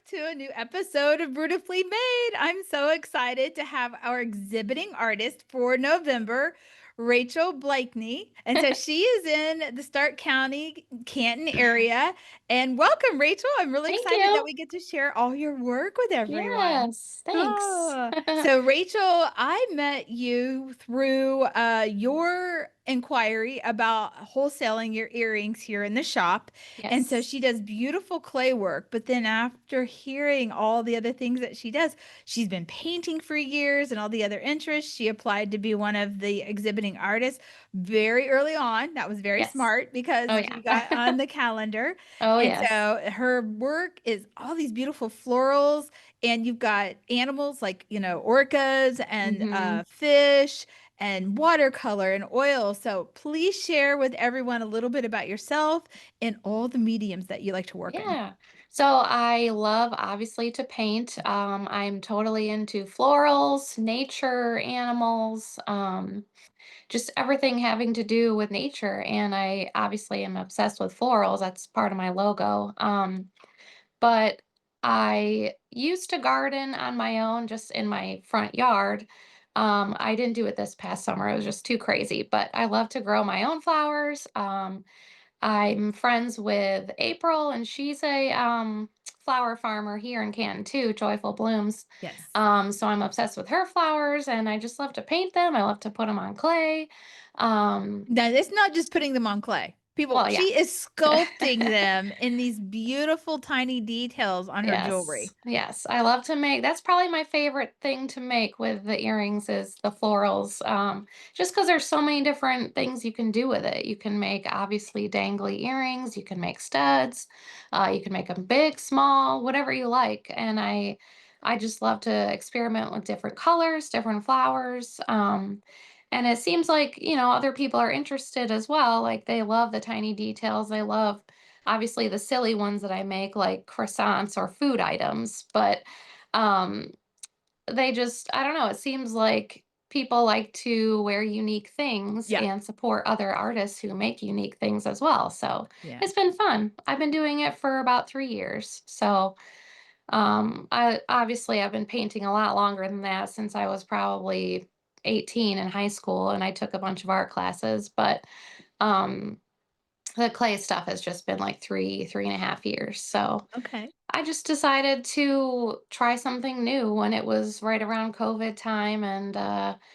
to a new episode of Brewtifully Made. I'm so excited to have our exhibiting artist for November, Rachel Blakney. And so she is in the Stark County, Canton area. And welcome, Rachel. I'm really Thank excited that you. we get to share all your work with everyone. Yes, thanks. Oh, so Rachel, I met you through your inquiry about wholesaling your earrings here in the shop. And so Yes. she does beautiful clay work. But then after hearing all the other things that she does, she's been painting for years and all the other interests. She applied to be one of the exhibiting artists very early on. That was very Yes. smart because Oh, you got yeah. on the calendar. Oh, And yes. so her work is all these beautiful florals, and you've got animals like, orcas and Hmm. fish and watercolor and oil. So please share with everyone a little bit about yourself and all the mediums that you like to work in. Yeah. So I love obviously to paint. I'm totally into florals, nature, animals, just everything having to do with nature. And I obviously am obsessed with florals. That's part of my logo. But I used to garden on my own just in my front yard. I didn't do it this past summer. It was just too crazy, but I love to grow my own flowers. I'm friends with April, and she's a flower farmer here in Canton too, Joyful Blooms. Yes. So I'm obsessed with her flowers, and I just love to paint them. I love to put them on clay. Um, Now, it's not just putting them on clay. People, well, she yeah. is sculpting them in these beautiful tiny details on her Yes, jewelry. yes. I love to make that's probably my favorite thing to make with the earrings is the florals. Just because there's so many different things you can do with it. You can make obviously dangly earrings, you can make studs, you can make them big, small, whatever you like. And I just love to experiment with different colors, different flowers. And it seems like, other people are interested as well. Like they love the tiny details. They love obviously the silly ones that I make, like croissants or food items, but um, they just, I don't know, it seems like people like to wear unique things Yeah. and support other artists who make unique things as well. So Yeah. it's been fun. I've been doing it for about 3 years. So I obviously I've been painting a lot longer than that since I was probably 18 in high school and I took a bunch of art classes, but um the clay stuff has just been like 3.5 years. So Okay. I just decided to try something new when it was right around COVID time, and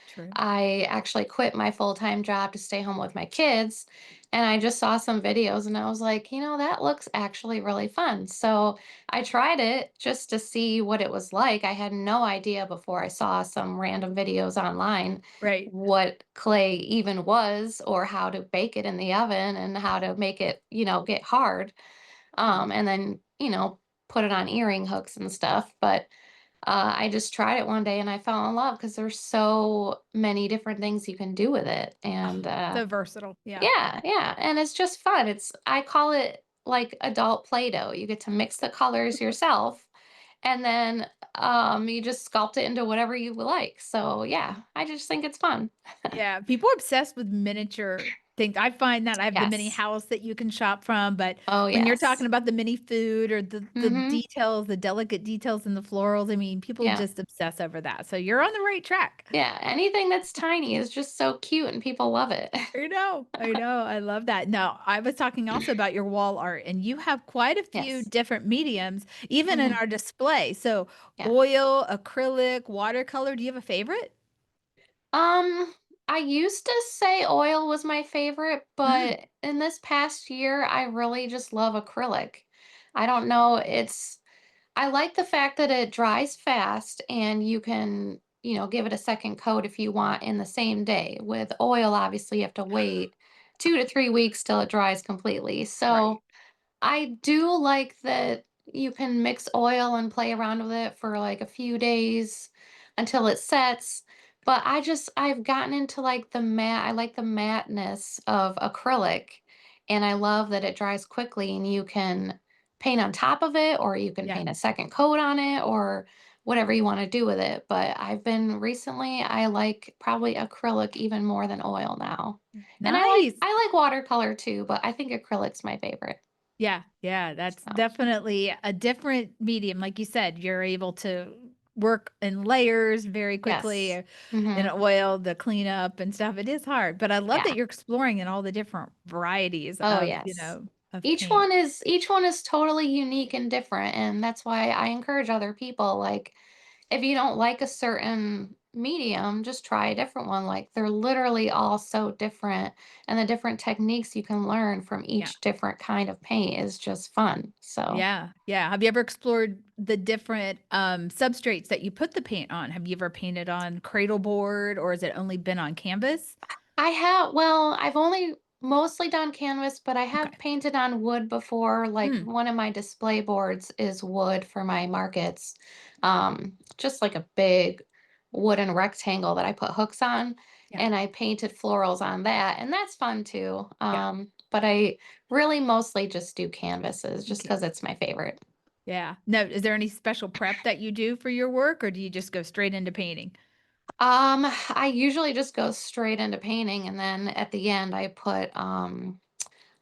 True. I actually quit my full-time job to stay home with my kids. And I just saw some videos and I was like, that looks actually really fun. So I tried it just to see what it was like. I had no idea before I saw some random videos online Right. what clay even was or how to bake it in the oven and how to make it, get hard. And then, put it on earring hooks and stuff. But I just tried it one day and I fell in love because there's so many different things you can do with it. And So versatile. Yeah. yeah, yeah. And it's just fun. I call it like adult Play-Doh. You get to mix the colors yourself and then you just sculpt it into whatever you like. So yeah, I just think it's fun. Yeah, people are obsessed with miniature things. I find that I have the mini Yes. house that you can shop from, but Oh, when you're talking yes. about the mini food or the Mm-hmm. details, the delicate details in the florals, I mean, people Yeah. just obsess over that. So you're on the right track. Yeah. Anything that's tiny is just so cute and people love it. I know. I know. I love that. Now, I was talking also about your wall art, and you have quite a few Yes. different mediums, even in Hmm. our display. So Yeah. oil, acrylic, watercolor. Do you have a favorite? Um, I used to say oil was my favorite, Mm, but in this past year, I really just love acrylic. I don't know, I like the fact that it dries fast and you can, give it a second coat if you want in the same day. With oil, obviously, you have to wait 2 to 3 weeks till it dries completely. right. So I do like that you can mix oil and play around with it for like a few days until it sets. But I've gotten into like the matte, I like the matteness of acrylic. And I love that it dries quickly and you can paint on top of it or you can Yeah. paint a second coat on it or whatever you want to do with it. But I've been recently, I like probably acrylic even more than oil now. And Nice. I like watercolor too, but I think acrylic's my favorite. Yeah, yeah, that's So, definitely a different medium. Like you said, you're able to work in layers very quickly, yes. in Mhm. oil, the cleanup and stuff. It is hard, but I love that Yeah. you're exploring in all the different varieties Oh, of, yes. of Each paint. one is each one is totally unique and different, and that's why I encourage other people, like, if you don't like a certain medium, just try a different one, like, they're literally all so different, and the different techniques you can learn from Yeah. each different kind of paint is just fun, so Yeah, yeah. Have you ever explored the different, substrates that you put the paint on? Have you ever painted on cradle board, or has it only been on canvas? I've only mostly done canvas, but I have Okay. painted on wood before. Like Mm, one of my display boards is wood for my markets. Just like a big wooden rectangle that I put hooks on, yeah, and I painted florals on that, and that's fun too. yeah. But I really mostly just do canvases just Okay. because it's my favorite. Yeah. No, is there any special prep that you do for your work, or do you just go straight into painting? I usually just go straight into painting, and then at the end I put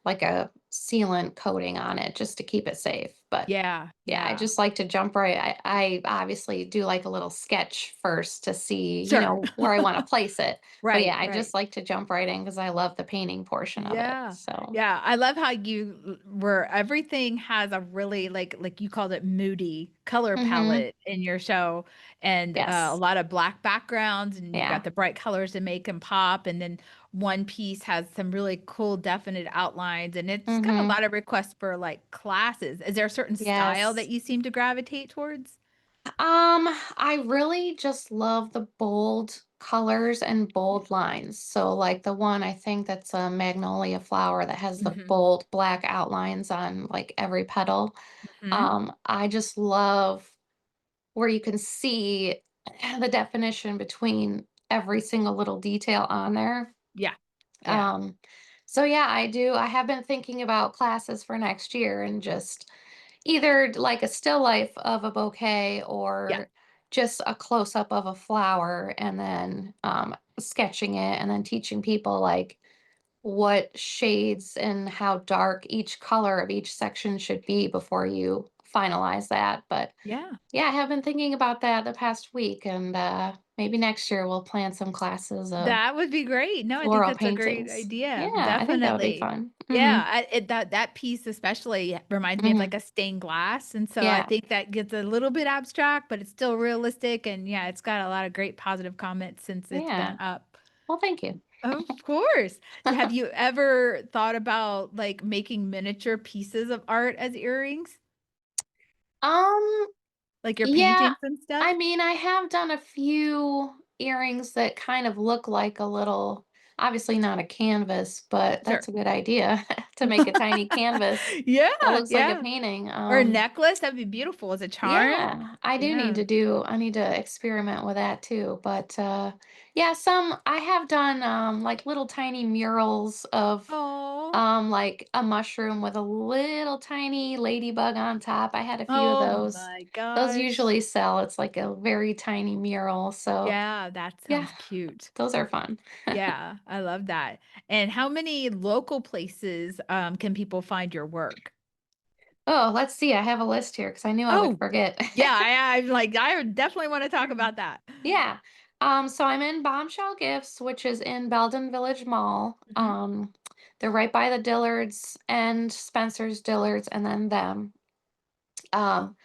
like a sealant coating on it just to keep it safe. But Yeah, yeah, I yeah. just like to jump right. I obviously do like a little sketch first to see, Sure. where I want to place it. But Right, yeah, I right. just like to jump right in because I love the painting portion of it. Yeah. So, Yeah, I love how where everything has a really, like you called it, moody color hmm, palette in your show, and, a yes, lot of black backgrounds, and you've got yeah, the bright colors to make them pop, and then one piece has some really cool definite outlines, and it's got a hmm, lot of requests for, like, classes. Is there a certain style that yes. you seem to gravitate towards? I really just love the bold colors and bold lines. So like the one I think that's a magnolia flower that has the Mhm, bold black outlines on like every petal. mhm. I just love where you can see the definition between every single little detail on there. Yeah, yeah, Um, so yeah, I do. I have been thinking about classes for next year and just either like a still life of a bouquet yeah, or just a close up of a flower and then sketching it and then teaching people like what shades and how dark each color of each section should be before you finalize that. But yeah. yeah, I have been thinking about that the past week, and maybe next year we'll plan some classes of That would be great. No, I think floral that's a great paintings. idea. Yeah, I think that would be Definitely. fun. Yeah, that piece especially reminds me of like Hmm. a stained glass, and so I Yeah, think that gets a little bit abstract, but it's still realistic, and yeah, it's got a lot of great positive comments since it's been yeah. up. Well, thank you. Of course. Have you ever thought about like making miniature pieces of art as earrings? um, Like your yeah, paintings and I stuff? mean, I have done a few earrings that kind of look like a little, obviously not a canvas, but Sure. that's a good idea to make a tiny canvas that Yeah, looks like a yeah. painting. Or a necklace, that'd be beautiful as a charm. Yeah, Yeah. I need to experiment with that too. But yeah, some I have done like little tiny murals of Oh. like a mushroom with a little tiny ladybug on top. I had a few of Oh those. my Those gosh. usually sell. It's like a very tiny mural. So, Yeah, that yeah, sounds cute. those are fun. Yeah, I love that. And how many local places, can people find your work? Oh, let's see. I have a list here because I knew I would Oh, forget. yeah, I'm like, I would definitely wanna talk about that. Yeah. So I'm in Bombshell Gifts, which is in Belden Village Mall. Mhm. They're right by the Dillards and Spencer's Dillards and then them. Um,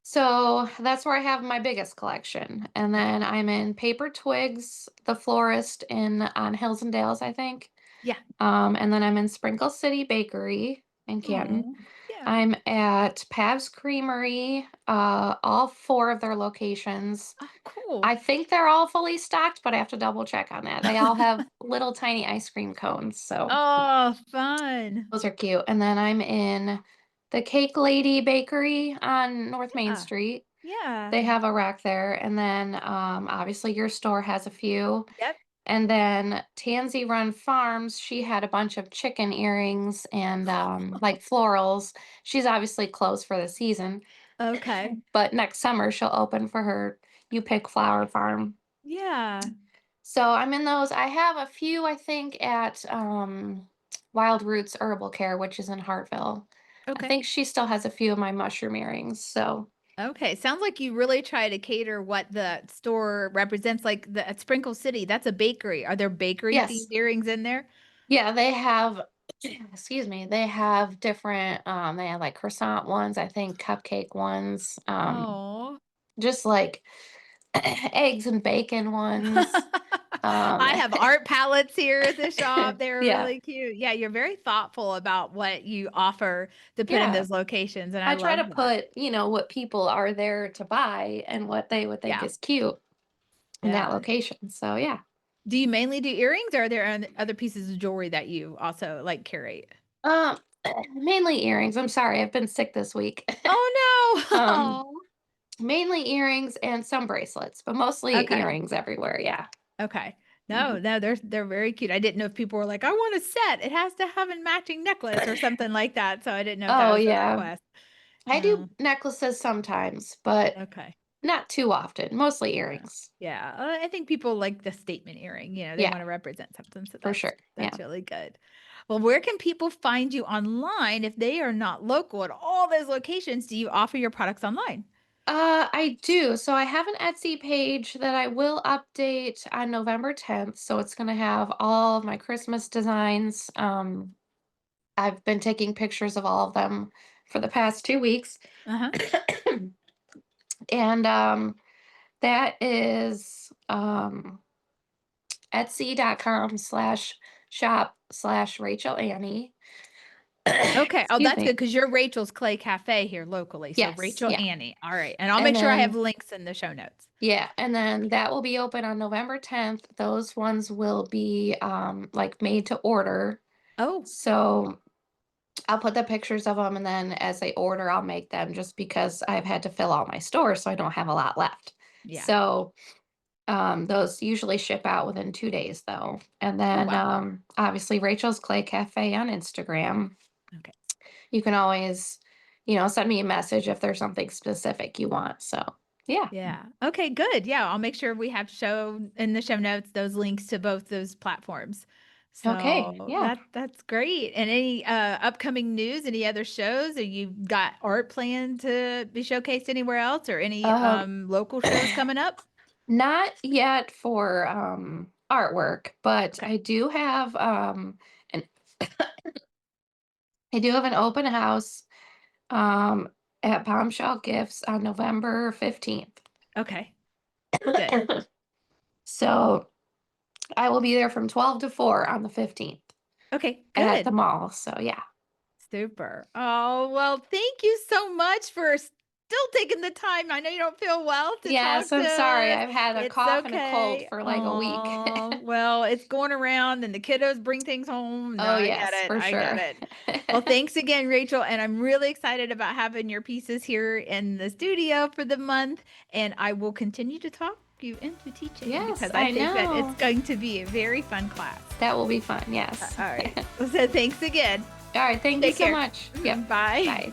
so that's where I have my biggest collection. And Okay. then I'm in Paper Twigs, the florist in on Hills and Dales, I think. Yeah. And then I'm in Sprinkle City Bakery in Canton. Oh, yeah. I'm at Pab's Creamery, all four of their locations. Oh, cool. I think they're all fully stocked, but I have to double check on that. They all have little tiny ice cream cones, so Oh, fun. those are cute. And then I'm in the Cake Lady Bakery on North Main Yeah. Street. Yeah. They have a rack there. And then obviously your store has a few. Yep. And then Tansy Run Farms, she had a bunch of chicken earrings and like florals. She's obviously closed for the season, Okay. but next summer she'll open for her You Pick Flower Farm. Yeah. So I'm in those. I have a few, I think, at Wild Roots Herbal Care, which is in Hartville. I Okay. think she still has a few of my mushroom earrings, so Okay, sounds like you really try to cater what the store represents, like, the at Sprinkle City, that's a bakery. Are there bakery-themed yes. earrings in there? Yeah, they have excuse me, they have different, they have, like, croissant ones, I think cupcake ones, Oh. just, like, eggs and bacon ones, um I have art palettes here at the shop, they're Yeah, really cute. Yeah, you're very thoughtful about what you offer to put in yeah. those locations, and I I try love to that. put, what people are there to buy and what they would think Yeah, is cute in that yeah. location, so yeah. Do you mainly do earrings, or are there other pieces of jewelry that you also, like, curate? Um, mainly earrings, I'm sorry, I've been sick this week. Oh, no! Um, Oh. mainly earrings and some bracelets, but mostly Okay. earrings everywhere, yeah. Okay. Mhm. No, no, they're very cute. I didn't know if people were like, "I want a set. It has to have a matching necklace," or something like that, so I didn't know if that Oh, was the yeah. request. I do Oh, necklaces sometimes, but okay. not too often, mostly Yeah. earrings. Yeah, I think people like the statement earring, they Yeah, wanna represent something, so for that's sure, that's yeah. really good. Well, where can people find you online if they are not local at all those locations? Do you offer your products online? I do. So I have an Etsy page that I will update on November 10th. So it's going to have all of my Christmas designs. I've been taking pictures of all of them for the past 2 weeks. Uh-huh. And that is etsy.com/shop/Rachel Annie. Okay. Oh, Excuse that's good me. because 'cause you're Rachel's Clay Cafe here locally, so Yes. Rachel Yeah. Annie. Alright, and I'll And make sure I have then links in the show notes. Yeah, and then that will be open on November 10th. Those ones will be like made to order. Oh, So I'll put the pictures of them and then as they order, I'll make them just because I've had to fill out my store so I don't have a lot left. yeah. So those usually ship out within 2 days though. And Oh, then wow. obviously Rachel's Clay Cafe on Instagram. Okay. You can always, send me a message if there's something specific you want. So yeah. Yeah. Okay, good. Yeah, I'll make sure we have show in the show notes those links to both those platforms. Okay. So Yeah. that's great. And any upcoming news, any other shows, or you've got art planned to be showcased anywhere else or any Um local shows coming up? Not yet for, artwork, but Okay. an I do have an open house, um, at Bombshell Gifts on November 15th. Okay. Good. So, I will be there from 12 to 4 on the 15th Okay, at the good. mall, so yeah. Super. Oh, well, thank you so much for still taking the time. I know you don't feel well to Yes, talk to I'm sorry, us. I've had a It's cough and a cold okay. for, like, a week. Oh, well, it's going around and the kiddos bring things home. No, Oh, I get yes, it. for I get sure. it. Well, thanks again, Rachel. And I'm really excited about having your pieces here in the studio for the month. And I will continue to talk you into teaching Yes, because I I think that it's know. going to be a very fun class. That will be fun, yes. All right. So thanks again. Alright, thank you Take so care. much. Yep. Mhm, bye. Bye.